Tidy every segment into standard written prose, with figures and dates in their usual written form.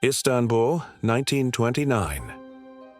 Istanbul, 1929.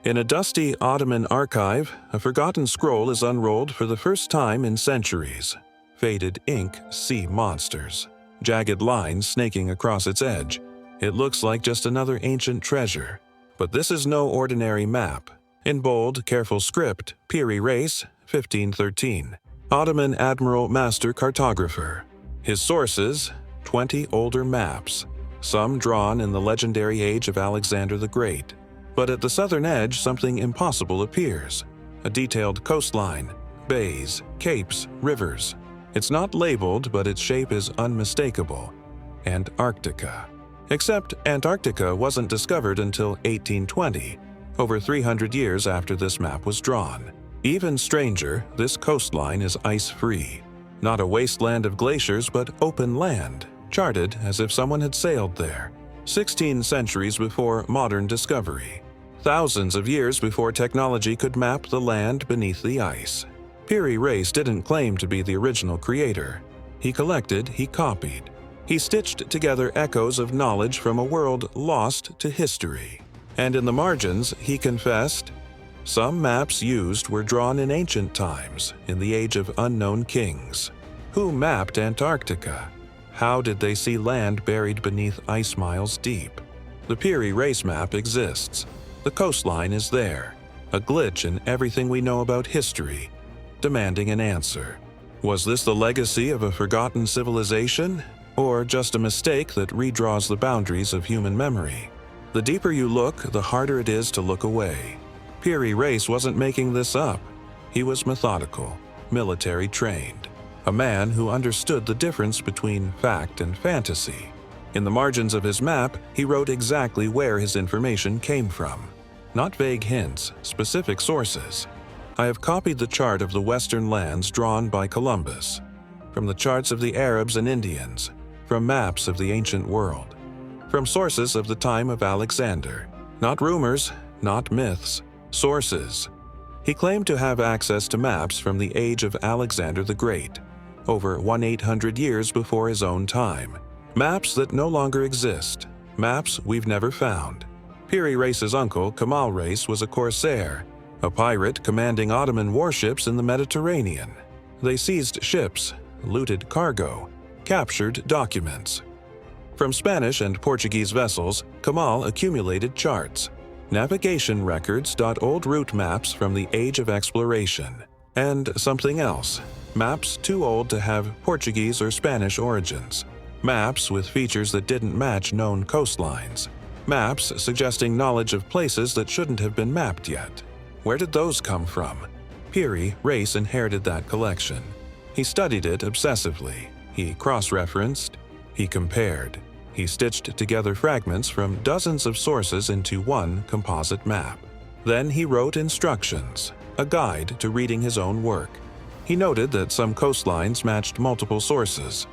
In a dusty Ottoman archive, a forgotten scroll is unrolled for the first time in centuries. Faded ink sea monsters, jagged lines snaking across its edge. It looks like just another ancient treasure. But this is no ordinary map. In bold, careful script, Piri Reis, 1513. Ottoman Admiral Master Cartographer. His sources, 20 older maps, some drawn in the legendary age of Alexander the Great. But at the southern edge, something impossible appears. A detailed coastline, bays, capes, rivers. It's not labeled, but its shape is unmistakable. Antarctica. Except Antarctica wasn't discovered until 1820, over 300 years after this map was drawn. Even stranger, this coastline is ice-free. Not a wasteland of glaciers, but open land, charted as if someone had sailed there. 16 centuries before modern discovery. Thousands of years before technology could map the land beneath the ice. Piri Reis didn't claim to be the original creator. He collected, he copied. He stitched together echoes of knowledge from a world lost to history. And in the margins, he confessed, some maps used were drawn in ancient times, in the age of unknown kings. Who mapped Antarctica? How did they see land buried beneath ice miles deep? The Piri Reis map exists. The coastline is there, a glitch in everything we know about history, demanding an answer. Was this the legacy of a forgotten civilization, or just a mistake that redraws the boundaries of human memory? The deeper you look, the harder it is to look away. Piri Reis wasn't making this up. He was methodical, military trained, a man who understood the difference between fact and fantasy. In the margins of his map, he wrote exactly where his information came from. Not vague hints, specific sources. I have copied the chart of the western lands drawn by Columbus, from the charts of the Arabs and Indians, from maps of the ancient world, from sources of the time of Alexander. Not rumors, not myths, sources. He claimed to have access to maps from the age of Alexander the Great, over 1,800 years before his own time. Maps that no longer exist, maps we've never found. Piri Reis's uncle, Kemal Reis, was a corsair, a pirate commanding Ottoman warships in the Mediterranean. They seized ships, looted cargo, captured documents. From Spanish and Portuguese vessels, Kemal accumulated charts, navigation records, old route maps from the age of exploration, and something else, maps too old to have Portuguese or Spanish origins, maps with features that didn't match known coastlines, maps suggesting knowledge of places that shouldn't have been mapped yet. Where did those come from? Piri Reis inherited that collection. He studied it obsessively. He cross-referenced. He compared. He stitched together fragments from dozens of sources into one composite map. Then he wrote instructions, a guide to reading his own work. He noted that some coastlines matched multiple sources,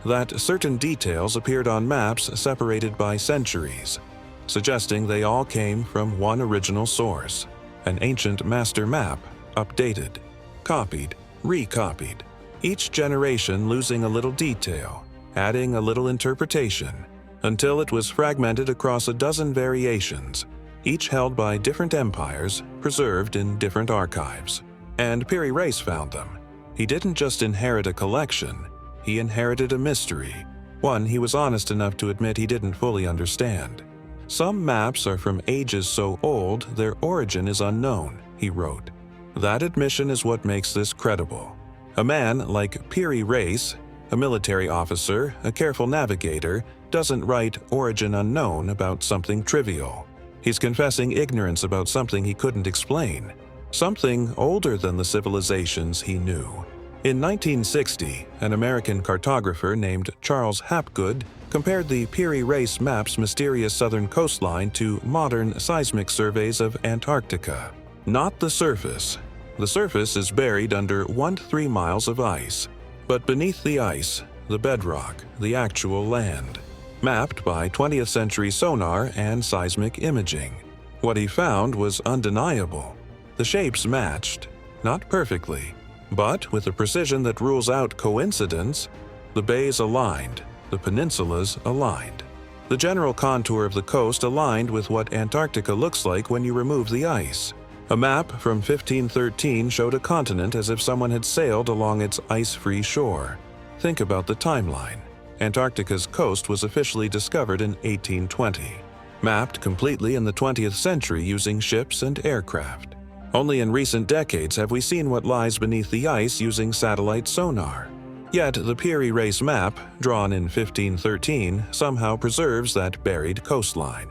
that certain details appeared on maps separated by centuries, suggesting they all came from one original source, an ancient master map, updated, copied, recopied, each generation losing a little detail, adding a little interpretation, until it was fragmented across a dozen variations, each held by different empires, preserved in different archives. And Piri Reis found them. He didn't just inherit a collection, he inherited a mystery, one he was honest enough to admit he didn't fully understand. Some maps are from ages so old their origin is unknown, he wrote. That admission is what makes this credible. A man like Piri Reis, a military officer, a careful navigator, doesn't write origin unknown about something trivial. He's confessing ignorance about something he couldn't explain, something older than the civilizations he knew. In 1960, an American cartographer named Charles Hapgood compared the Piri Reis map's mysterious southern coastline to modern seismic surveys of Antarctica. Not the surface. The surface is buried under 1 to 3 miles of ice. But beneath the ice, the bedrock, the actual land, mapped by 20th century sonar and seismic imaging. What he found was undeniable. The shapes matched, not perfectly, but with a precision that rules out coincidence. The bays aligned, the peninsulas aligned. The general contour of the coast aligned with what Antarctica looks like when you remove the ice. A map from 1513 showed a continent as if someone had sailed along its ice-free shore. Think about the timeline. Antarctica's coast was officially discovered in 1820, mapped completely in the 20th century using ships and aircraft. Only in recent decades have we seen what lies beneath the ice using satellite sonar. Yet the Piri Reis map, drawn in 1513, somehow preserves that buried coastline.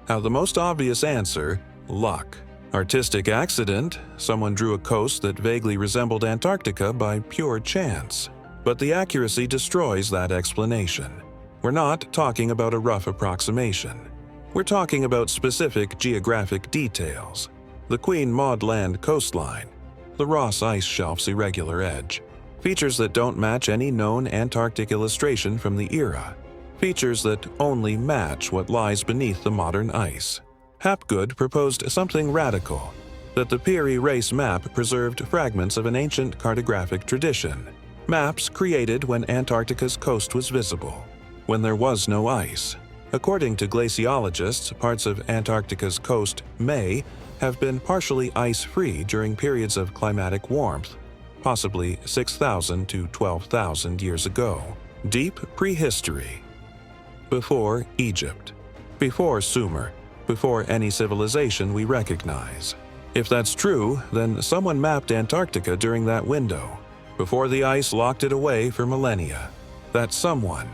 Now the most obvious answer: luck. Artistic accident: someone drew a coast that vaguely resembled Antarctica by pure chance. But the accuracy destroys that explanation. We're not talking about a rough approximation. We're talking about specific geographic details. The Queen Maud Land coastline, the Ross Ice Shelf's irregular edge, features that don't match any known Antarctic illustration from the era, features that only match what lies beneath the modern ice. Hapgood proposed something radical, that the Piri Reis map preserved fragments of an ancient cartographic tradition, maps created when Antarctica's coast was visible, when there was no ice. According to glaciologists, parts of Antarctica's coast may have been partially ice-free during periods of climatic warmth, possibly 6,000 to 12,000 years ago. Deep prehistory. Before Egypt. Before Sumer. Before any civilization we recognize. If that's true, then someone mapped Antarctica during that window, before the ice locked it away for millennia. That someone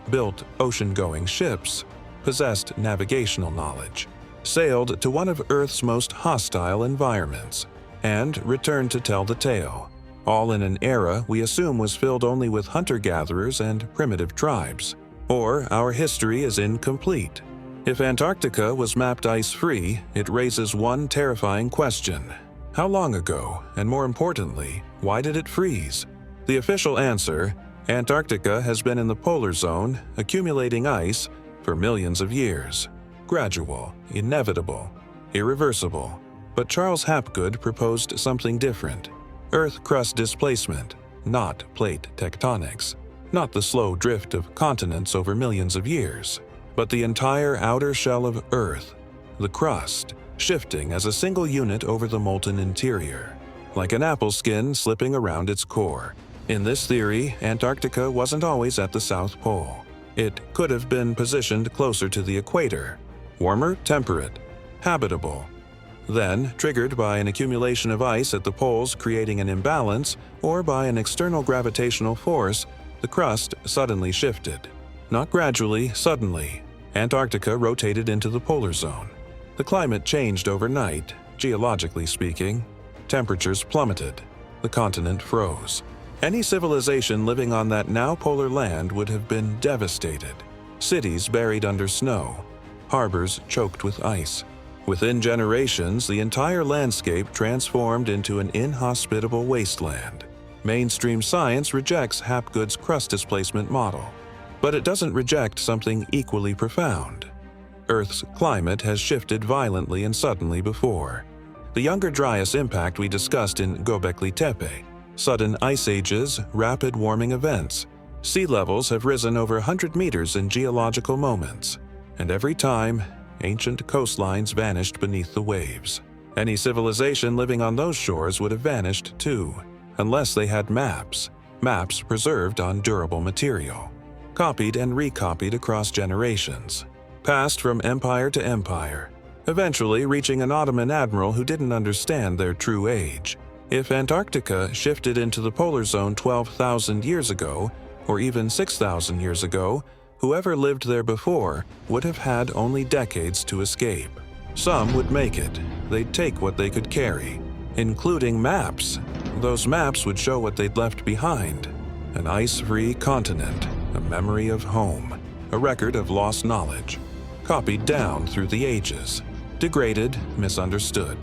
built ocean-going ships, possessed navigational knowledge, sailed to one of Earth's most hostile environments, and returned to tell the tale, all in an era we assume was filled only with hunter-gatherers and primitive tribes. Or our history is incomplete. If Antarctica was mapped ice-free, it raises one terrifying question. How long ago, and more importantly, why did it freeze? The official answer: Antarctica has been in the polar zone, accumulating ice, for millions of years. Gradual, inevitable, irreversible. But Charles Hapgood proposed something different. Earth crust displacement, not plate tectonics. Not the slow drift of continents over millions of years, but the entire outer shell of Earth, the crust, shifting as a single unit over the molten interior, like an apple skin slipping around its core. In this theory, Antarctica wasn't always at the South Pole. It could have been positioned closer to the equator, warmer, temperate, habitable. Then, triggered by an accumulation of ice at the poles creating an imbalance, or by an external gravitational force, the crust suddenly shifted. Not gradually, suddenly. Antarctica rotated into the polar zone. The climate changed overnight, geologically speaking. Temperatures plummeted. The continent froze. Any civilization living on that now polar land would have been devastated. Cities buried under snow. Harbors choked with ice. Within generations, the entire landscape transformed into an inhospitable wasteland. Mainstream science rejects Hapgood's crust displacement model. But it doesn't reject something equally profound. Earth's climate has shifted violently and suddenly before. The Younger Dryas impact we discussed in Göbekli Tepe. Sudden ice ages, rapid warming events. Sea levels have risen over 100 meters in geological moments. And every time, ancient coastlines vanished beneath the waves. Any civilization living on those shores would have vanished too, unless they had maps preserved on durable material, copied and recopied across generations, passed from empire to empire, eventually reaching an Ottoman admiral who didn't understand their true age. If Antarctica shifted into the polar zone 12,000 years ago, or even 6,000 years ago, whoever lived there before would have had only decades to escape. Some would make it. They'd take what they could carry, including maps. Those maps would show what they'd left behind. An ice-free continent, a memory of home, a record of lost knowledge, copied down through the ages, degraded, misunderstood,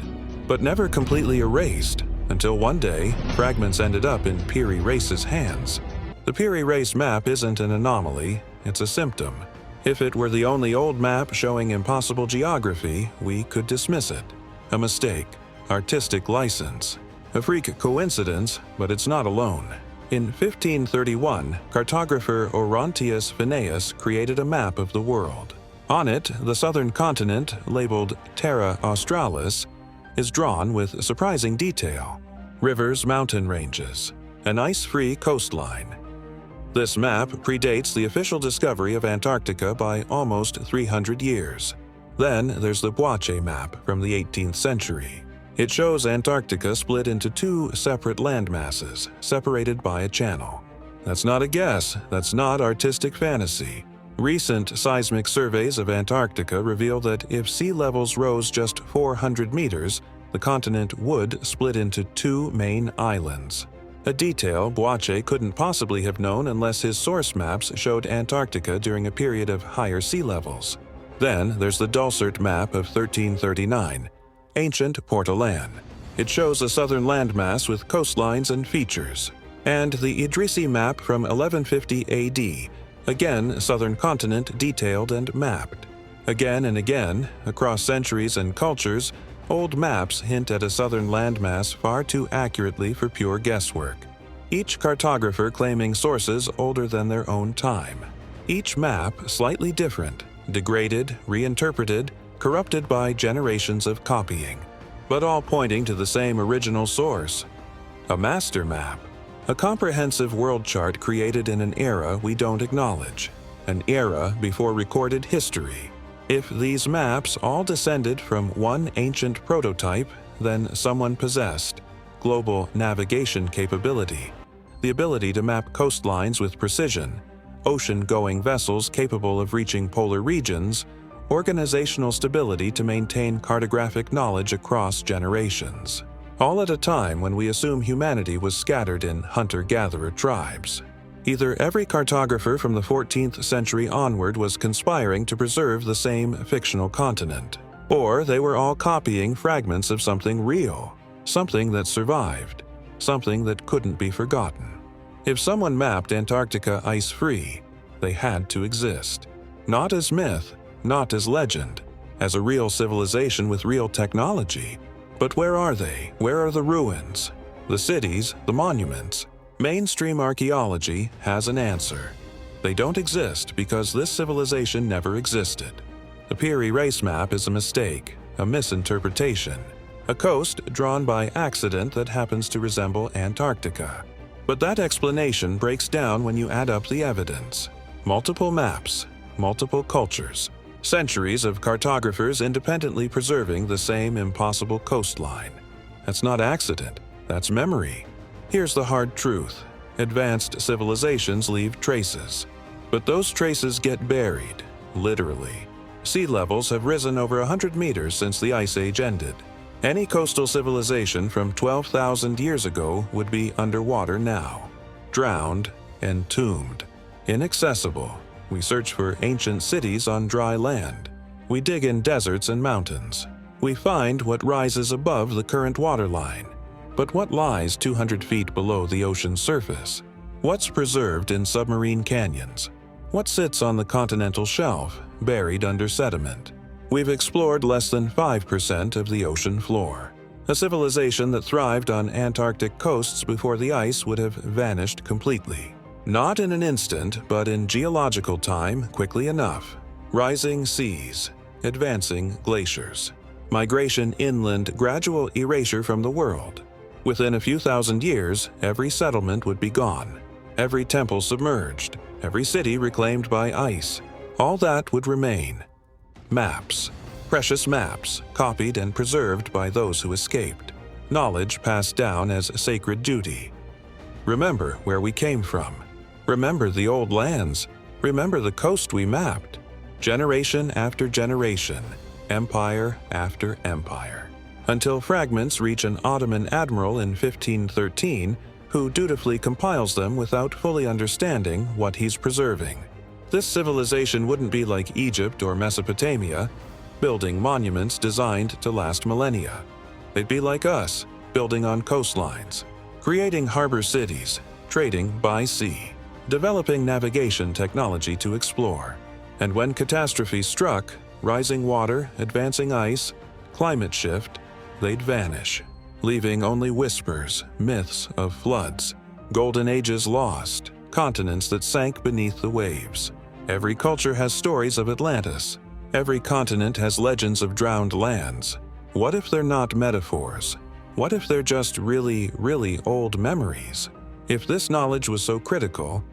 but never completely erased, until one day, fragments ended up in Piri Reis's hands. The Piri Reis map isn't an anomaly, it's a symptom. If it were the only old map showing impossible geography, we could dismiss it. A mistake, artistic license, a freak coincidence, but it's not alone. In 1531, cartographer Oronteus Finaeus created a map of the world. On it, the southern continent, labeled Terra Australis, is drawn with surprising detail: rivers, mountain ranges, an ice-free coastline. This map predates the official discovery of Antarctica by almost 300 years. Then there's the Buache map from the 18th century. It shows Antarctica split into two separate landmasses, separated by a channel. That's not a guess, that's not artistic fantasy. Recent seismic surveys of Antarctica reveal that if sea levels rose just 400 meters, the continent would split into two main islands. A detail Buache couldn't possibly have known unless his source maps showed Antarctica during a period of higher sea levels. Then there's the Dulcert map of 1339, ancient Portolan. It shows a southern landmass with coastlines and features. And the Idrisi map from 1150 AD, again southern continent detailed and mapped. Again and again, across centuries and cultures, old maps hint at a southern landmass far too accurately for pure guesswork. Each cartographer claiming sources older than their own time. Each map slightly different, degraded, reinterpreted, corrupted by generations of copying, but all pointing to the same original source. A master map. A comprehensive world chart created in an era we don't acknowledge, an era before recorded history. If these maps all descended from one ancient prototype, then someone possessed global navigation capability, the ability to map coastlines with precision, ocean-going vessels capable of reaching polar regions, organizational stability to maintain cartographic knowledge across generations. All at a time when we assume humanity was scattered in hunter-gatherer tribes. Either every cartographer from the 14th century onward was conspiring to preserve the same fictional continent, or they were all copying fragments of something real, something that survived, something that couldn't be forgotten. If someone mapped Antarctica ice-free, they had to exist. Not as myth, not as legend, as a real civilization with real technology. But where are they? Where are the ruins? The cities, the monuments? Mainstream archaeology has an answer. They don't exist because this civilization never existed. The Piri Reis map is a mistake, a misinterpretation, a coast drawn by accident that happens to resemble Antarctica. But that explanation breaks down when you add up the evidence. Multiple maps, multiple cultures, centuries of cartographers independently preserving the same impossible coastline. That's not accident, that's memory. Here's the hard truth. Advanced civilizations leave traces. But those traces get buried, literally. Sea levels have risen over 100 meters since the Ice Age ended. Any coastal civilization from 12,000 years ago would be underwater now. Drowned, entombed, inaccessible. We search for ancient cities on dry land. We dig in deserts and mountains. We find what rises above the current waterline. But what lies 200 feet below the ocean's surface? What's preserved in submarine canyons? What sits on the continental shelf, buried under sediment? We've explored less than 5% of the ocean floor. A civilization that thrived on Antarctic coasts before the ice would have vanished completely. Not in an instant, but in geological time quickly enough. Rising seas, advancing glaciers. Migration inland, gradual erasure from the world. Within a few thousand years, every settlement would be gone. Every temple submerged. Every city reclaimed by ice. All that would remain. Maps. Precious maps, copied and preserved by those who escaped. Knowledge passed down as sacred duty. Remember where we came from. Remember the old lands. Remember the coast we mapped. Generation after generation. Empire after empire. Until fragments reach an Ottoman admiral in 1513 who dutifully compiles them without fully understanding what he's preserving. This civilization wouldn't be like Egypt or Mesopotamia, building monuments designed to last millennia. They'd be like us, building on coastlines, creating harbor cities, trading by sea, developing navigation technology to explore. And when catastrophe struck, rising water, advancing ice, climate shift, they'd vanish, leaving only whispers, myths of floods, golden ages lost, continents that sank beneath the waves. Every culture has stories of Atlantis, Every continent has legends of drowned lands. What if they're not metaphors? What if they're just really, really old memories? If this knowledge was so critical,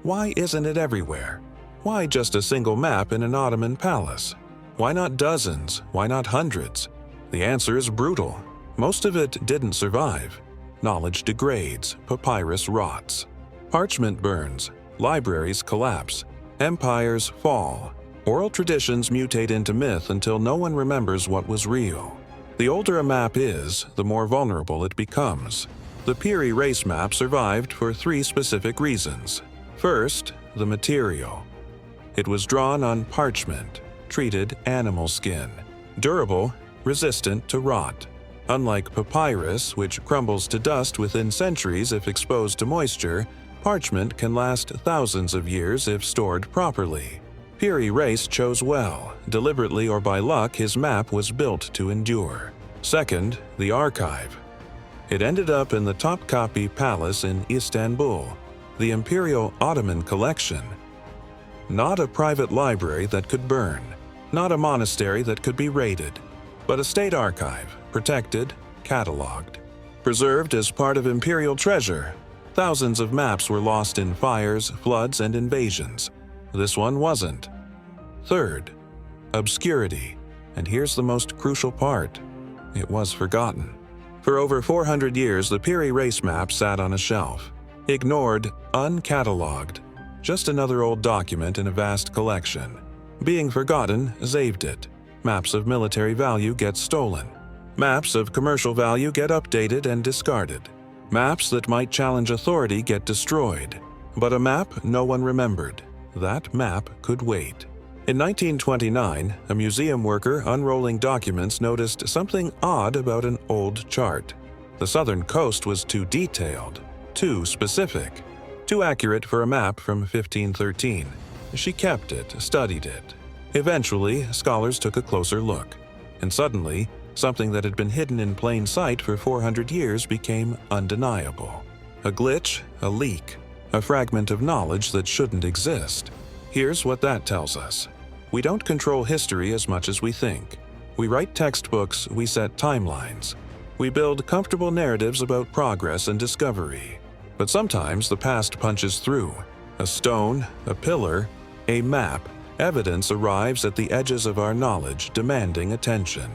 why isn't it everywhere? Why just a single map in an Ottoman palace? Why not dozens? Why not hundreds? The answer is brutal. Most of it didn't survive. Knowledge degrades, papyrus rots. Parchment burns, libraries collapse, empires fall. Oral traditions mutate into myth until no one remembers what was real. The older a map is, the more vulnerable it becomes. The Piri Reis map survived for 3 specific reasons. First, the material. It was drawn on parchment, treated animal skin, durable, resistant to rot. Unlike papyrus, which crumbles to dust within centuries if exposed to moisture, parchment can last thousands of years if stored properly. Piri Reis chose well. Deliberately or by luck, his map was built to endure. Second, the archive. It ended up in the Topkapi Palace in Istanbul, the Imperial Ottoman collection. Not a private library that could burn, not a monastery that could be raided, but a state archive, protected, cataloged. Preserved as part of imperial treasure, thousands of maps were lost in fires, floods, and invasions. This one wasn't. Third, obscurity. And here's the most crucial part. It was forgotten. For over 400 years, the Piri Reis map sat on a shelf. Ignored, uncatalogued. Just another old document in a vast collection. Being forgotten saved it. Maps of military value get stolen. Maps of commercial value get updated and discarded. Maps that might challenge authority get destroyed. But a map no one remembered. That map could wait. In 1929, a museum worker unrolling documents noticed something odd about an old chart. The southern coast was too detailed, too specific, too accurate for a map from 1513. She kept it, studied it. Eventually, scholars took a closer look, and suddenly, something that had been hidden in plain sight for 400 years became undeniable. A glitch, a leak, a fragment of knowledge that shouldn't exist. Here's what that tells us. We don't control history as much as we think. We write textbooks, we set timelines. We build comfortable narratives about progress and discovery. But sometimes the past punches through. A stone, a pillar, a map, evidence arrives at the edges of our knowledge, demanding attention.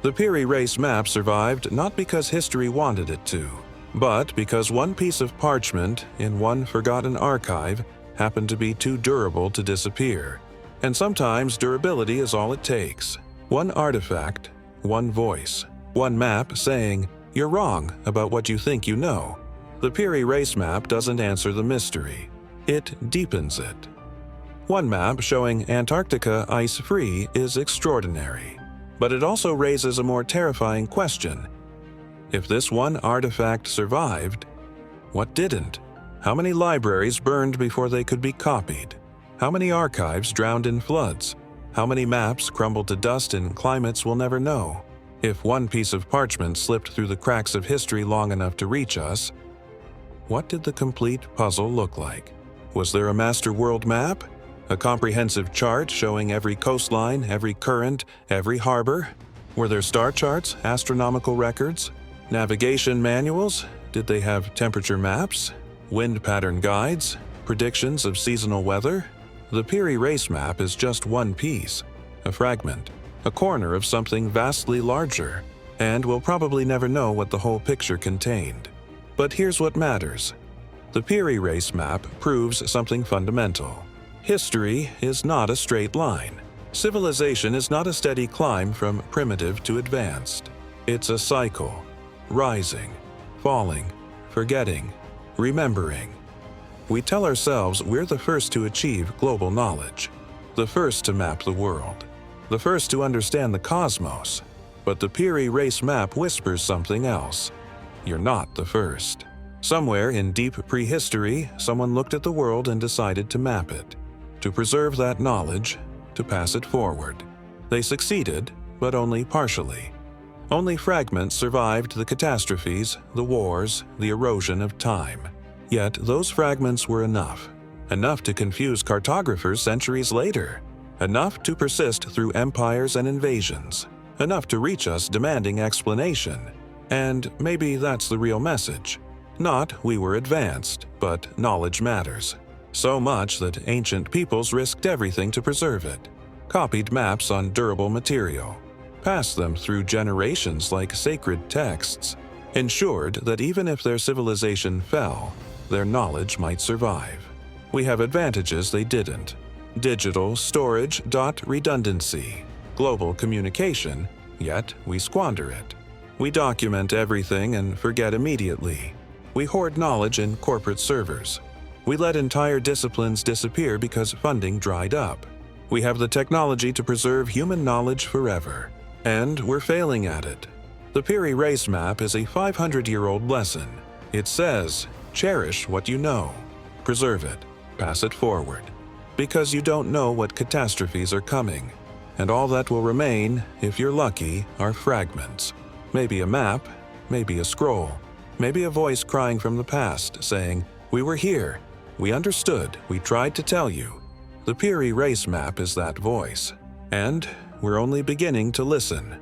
The Piri Reis map survived not because history wanted it to, but because one piece of parchment in one forgotten archive happened to be too durable to disappear. And sometimes durability is all it takes. One artifact, one voice, one map saying, "You're wrong about what you think you know." The Piri Reis map doesn't answer the mystery. It deepens it. One map showing Antarctica ice-free is extraordinary. But it also raises a more terrifying question. If this one artifact survived, what didn't? How many libraries burned before they could be copied? How many archives drowned in floods? How many maps crumbled to dust in climates we'll never know? If one piece of parchment slipped through the cracks of history long enough to reach us, what did the complete puzzle look like? Was there a master world map? A comprehensive chart showing every coastline, every current, every harbor? Were there star charts, astronomical records? Navigation manuals? Did they have temperature maps? Wind pattern guides? Predictions of seasonal weather? The Piri Reis map is just one piece, a fragment, a corner of something vastly larger, and we'll probably never know what the whole picture contained. But here's what matters. The Piri Reis map proves something fundamental. History is not a straight line. Civilization is not a steady climb from primitive to advanced. It's a cycle, rising, falling, forgetting, remembering. We tell ourselves we're the first to achieve global knowledge, the first to map the world, the first to understand the cosmos. But the Piri Reis map whispers something else. You're not the first. Somewhere in deep prehistory, someone looked at the world and decided to map it, to preserve that knowledge, to pass it forward. They succeeded, but only partially. Only fragments survived the catastrophes, the wars, the erosion of time. Yet those fragments were enough to confuse cartographers centuries later. Enough to persist through empires and invasions. Enough to reach us demanding explanation. And maybe that's the real message. Not we were advanced, but knowledge matters. So much that ancient peoples risked everything to preserve it. Copied maps on durable material. Passed them through generations like sacred texts. Ensured that even if their civilization fell, their knowledge might survive. We have advantages they didn't. Digital storage, redundancy. Global communication, yet we squander it. We document everything and forget immediately. We hoard knowledge in corporate servers. We let entire disciplines disappear because funding dried up. We have the technology to preserve human knowledge forever. And we're failing at it. The Piri Reis map is a 500-year-old lesson. It says, cherish what you know. Preserve it. Pass it forward. Because you don't know what catastrophes are coming. And all that will remain, if you're lucky, are fragments. Maybe a map, maybe a scroll, maybe a voice crying from the past saying, we were here, we understood, we tried to tell you. The Piri Reis map is that voice. And we're only beginning to listen.